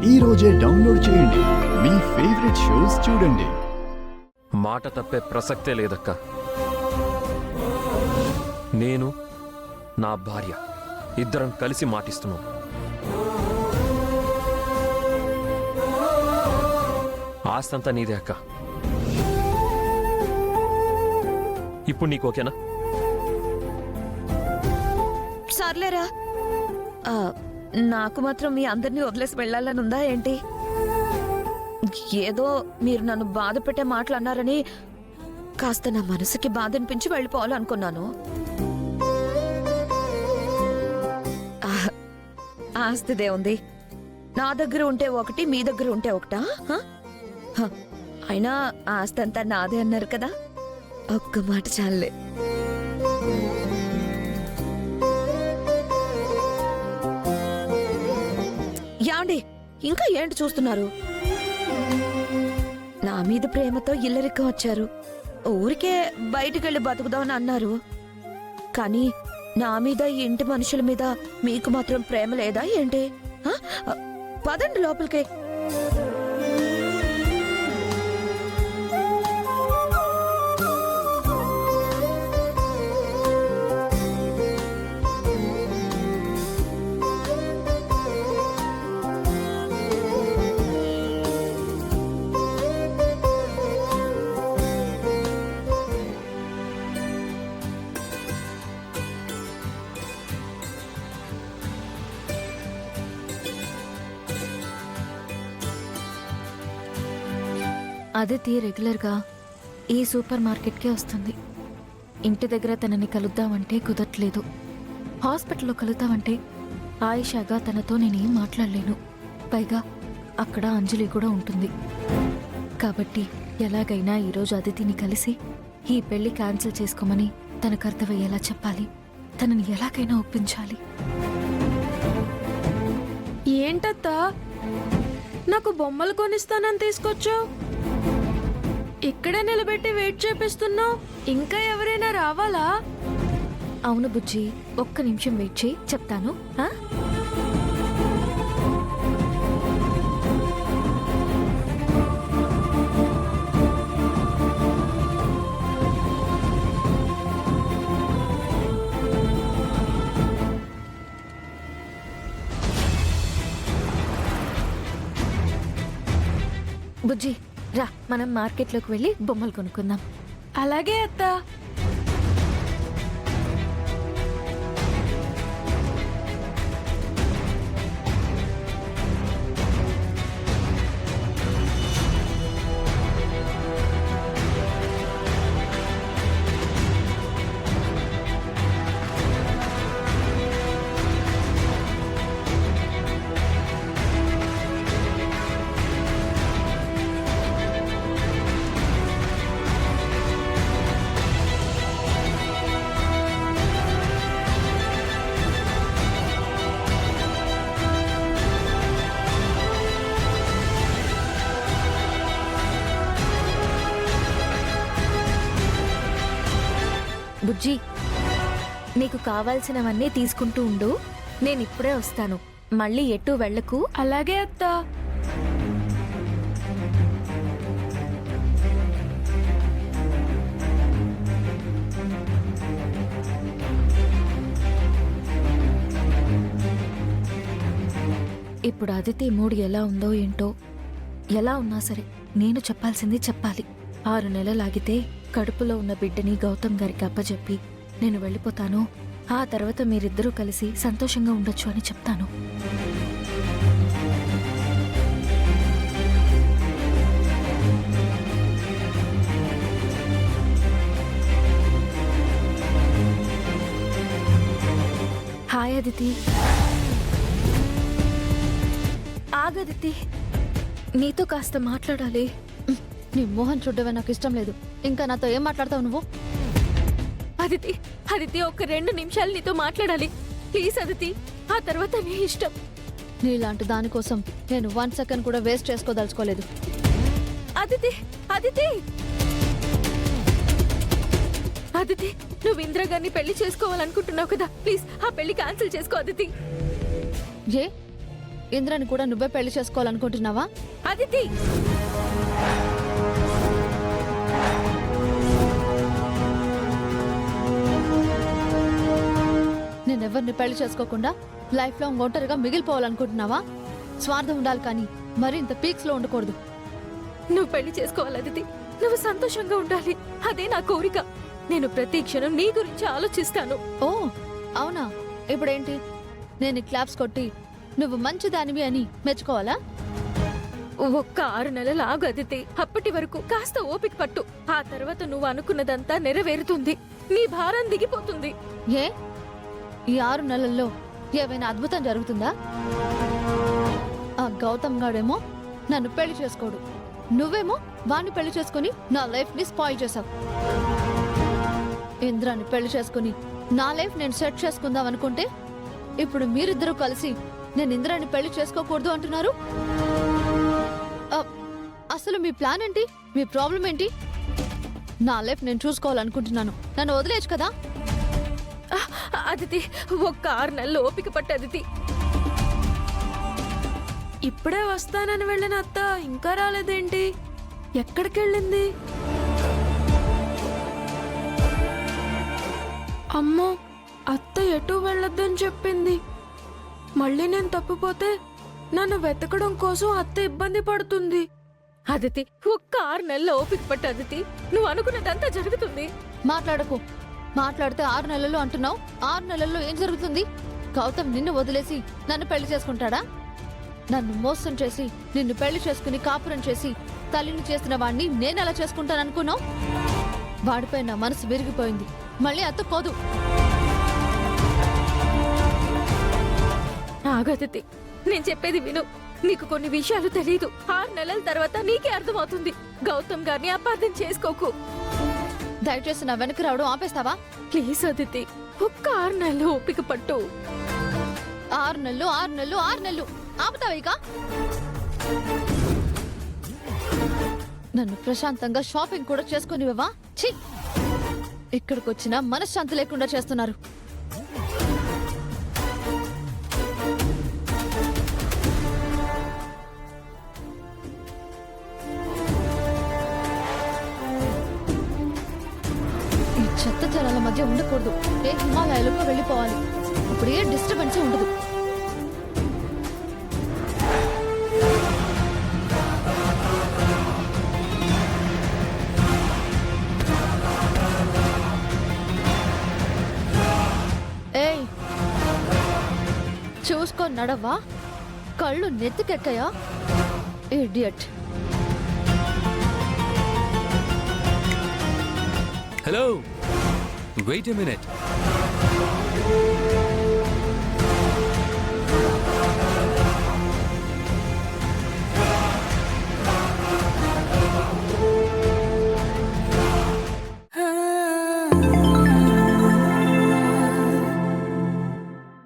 ఈ రోజే డౌన్లోడ్ చేయండి. మీ ఫేవరెట్ షోస్ చూడండి. మాట తప్పే ప్రసక్తే లేదక్క. నేను నా భార్య ఇద్దరం కలిసి మాటిస్తున్నాం. ఆస్తంతా నీదే అక్క. ఇప్పుడు నీకు ఓకేనా? సర్లేరా. నాకు మాత్రం మీ అందరినీ వదిలేసి వెళ్ళాలని ఉందా ఏంటి? ఏదో మీరు నన్ను బాధ పెట్టే మాటలు అన్నారని కాస్త నా మనసుకి బాధ అనిపించి వెళ్ళిపోవాలనుకున్నాను. ఆస్తిదే ఉంది. నా దగ్గర ఉంటే ఒకటి, మీ దగ్గర ఉంటే ఒకటా? అయినా ఆస్తి అంతా నాదే అన్నారు కదా, ఒక్క మాట చాలే. యాండి, ఇంకా ఏంటి చూస్తున్నారు? నా మీద ప్రేమతో ఇల్లరికం వచ్చారు. ఊరికే బయటకెళ్ళి బతుకుదామని అన్నారు. కానీ నా మీద ఈ ఇంటి మనుషుల మీద మీకు మాత్రం ప్రేమ లేదా ఏంటి? పదండి లోపలికి. అదితి రెగ్యులర్గా ఈ సూపర్ మార్కెట్కే వస్తుంది. ఇంటి దగ్గర తనని కలుద్దామంటే కుదరట్లేదు. హాస్పిటల్లో కలుద్దామంటే ఆయిషాగా తనతో నేనేం మాట్లాడలేను. పైగా అక్కడ అంజలి కూడా ఉంటుంది. కాబట్టి ఎలాగైనా ఈరోజు అదితిని కలిసి ఈ పెళ్లి క్యాన్సిల్ చేసుకోమని తనకు అర్థమయ్యేలా చెప్పాలి. తనని ఎలాగైనా ఒప్పించాలి. ఏంటత్తా, నాకు బొమ్మలు కొనిస్తానని తీసుకొచ్చావు, ఇక్కడే నిలబెట్టి వెయిట్ చేపిస్తున్నావు. ఇంకా ఎవరైనా రావాలా? అవును బుజ్జి, ఒక్క నిమిషం వెయిట్ చేయి, చెప్తాను. బుజ్జి రా, మనం మార్కెట్లోకి వెళ్ళి బొమ్మలు కొనుక్కుందాం. అలాగే అత్తా. బుజ్జి, నీకు కావాల్సినవన్నీ తీసుకుంటూ ఉండు. నేనిప్పుడే వస్తాను. మళ్ళీ ఎటు వెళ్ళకు. అలాగే అత్తా. ఇప్పుడు అదితి మూడు ఎలా ఉందో ఏంటో. ఎలా ఉన్నా సరే నేను చెప్పాల్సింది చెప్పాలి. 6 నెలలాగితే కడుపులో ఉన్న బిడ్డని గౌతమ్ గారికి అప్పచెప్పి నేను వెళ్ళిపోతాను. ఆ తర్వాత మీరిద్దరూ కలిసి సంతోషంగా ఉండొచ్చు అని చెప్తాను. హాయ్ అదితి. ఆగదితి, నీతో కాస్త మాట్లాడాలి. నీ మోహన్ చూడవే నాకు ఇష్టం లేదు. ఇంకా నాతో ఏం మాట్లాడతావు నువ్వు? అదితి, అదితి, ఒక 2 నిమిషాలు నీతో మాట్లాడాలి ప్లీజ్ అదితి. ఆ తర్వాత నీ ఇష్టం. నీలాంటి దానికోసం నేను 1 సెకండ్ కూడా వేస్ట్ చేసుకోదలుచుకోలేదు. అదితి, అదితి, అదితి, నువ్వు ఇందిరాగారిని పెళ్లి చేసుకోవాలనుకుంటున్నావు కదా, ప్లీజ్ ఆ పెళ్లి క్యాన్సిల్ చేసుకో అదితి. ఏ ఇంద్రని కూడా నువ్వే పెళ్లి చేసుకోవాలనుకుంటున్నావా? అదితి నేనెవరిని పెళ్లి చేసుకోకుండా లైఫ్ లాంగ్ ఒంటరిగా మిగిలిపోవాలనుకుంటున్నావా? స్వార్థం ఉండాలి కానీ మరి ఇంత పీక్స్ లో ఉండకూడదు. నువ్వు పెళ్లి చేసుకోవాలి అదితి. నువ్వు సంతోషంగా ఉండాలి. అదే నా కోరిక. నేను ప్రతి క్షణం నీ గురించి ఆలోచిస్తాను. ఓ అవునా? ఇప్పుడేంటి, నేను క్లాప్స్ కొట్టి నువ్వు మంచిదానివి అని మెచ్చుకోవాలా? ఒక్క 6 నెలలు ఆగు అదితి. అప్పటి వరకు కాస్త ఓపిక పట్టు. ఆ తర్వాత నువ్వు అనుకున్నదంతా నెరవేరుతుంది. నీ భారం దిగిపోతుంది. ఏ ఈ 6 నెలల్లో ఏమైనా అద్భుతం జరుగుతుందా? ఆ గౌతమ్ గాడేమో నన్ను పెళ్లి చేసుకోడు, నువ్వేమో వాణ్ణి పెళ్లి చేసుకుని నా లైఫ్ ని స్పాయిల్ చేసావు. ఇంద్రాన్ని పెళ్లి చేసుకుని నా లైఫ్ నేను సెట్ చేసుకుందాం అనుకుంటే ఇప్పుడు మీరిద్దరూ కలిసి నేను ఇంద్రాన్ని పెళ్లి చేసుకోకూడదు అంటున్నారు. అసలు మీ ప్లాన్ ఏంటి? మీ ప్రాబ్లం ఏంటి? నా లైఫ్ నేను చూసుకోవాలనుకుంటున్నాను. నన్ను వదిలేచ్చు కదా? అదితి, ఒక్క 6 నెలలు ఓపిక పట్టు అదితి. ఇప్పుడే వస్తానని వెళ్ళిన అత్త ఇంకా రాలేదేంటి? ఎక్కడికి వెళ్ళింది? అమ్మో, అత్త ఎటు వెళ్ళొద్దని చెప్పింది. మళ్ళీ నేను తప్పిపోతే నన్ను వెతకడం కోసం అత్త ఇబ్బంది పడుతుంది. అదితి, ఒక్క 6 నెలలు ఓపిక పట్టు అదితి. నువ్వు అనుకున్నదంతా జరుగుతుంది. మాట్లాడకు. మాట్లాడితే 6 నెలలు అంటున్నావు. 6 నెలల్లో ఏం జరుగుతుంది? గౌతమ్ నిన్ను వదిలేసి నన్ను పెళ్లి చేసుకుంటాడా? నన్ను మోసం చేసి నిన్ను పెళ్లి చేసుకుని కాపురం చేసి తల్లిని చేసిన వాణ్ణి నేనెలా చేసుకుంటాననుకున్నావు? వాడిపై నా మనసు విరిగిపోయింది. మళ్ళీ అతుక్కోదు. ఆగదితి, నేను చెప్పేది విను. నీకు కొన్ని విషయాలు తెలీదు. 6 నెలల తర్వాత నీకే అర్థమవుతుంది. గౌతమ్ గారిని అపార్థం చేసుకోకు. దయచేసి నా వెనక రావడం ఆపేస్తావా? ప్లీజ్ అదితి, ఒక్క 6 నెలలు ఓపిక పట్టు. 6 నెలలు 6 నెలలు 6 నెలలు ఆపుతావా ఇక? నన్ను ప్రశాంతంగా షాపింగ్ కూడా చేసుకునివ్వవా? ఛీ, ఇక్కడికి వచ్చినా మనశ్శాంతి లేకుండా చేస్తున్నారు. ఈ చెత్త జనాల మధ్య ఉండకూడదు. ఏ హిమాలయాలకు వెళ్ళిపోవాలి. అప్పుడు ఏ డిస్టర్బెన్స్ ఉండదు. ఏయ్, చూసుకొని నడవా? కళ్ళు నెత్తికెక్కయా? Idiot. Hello. Wait a minute.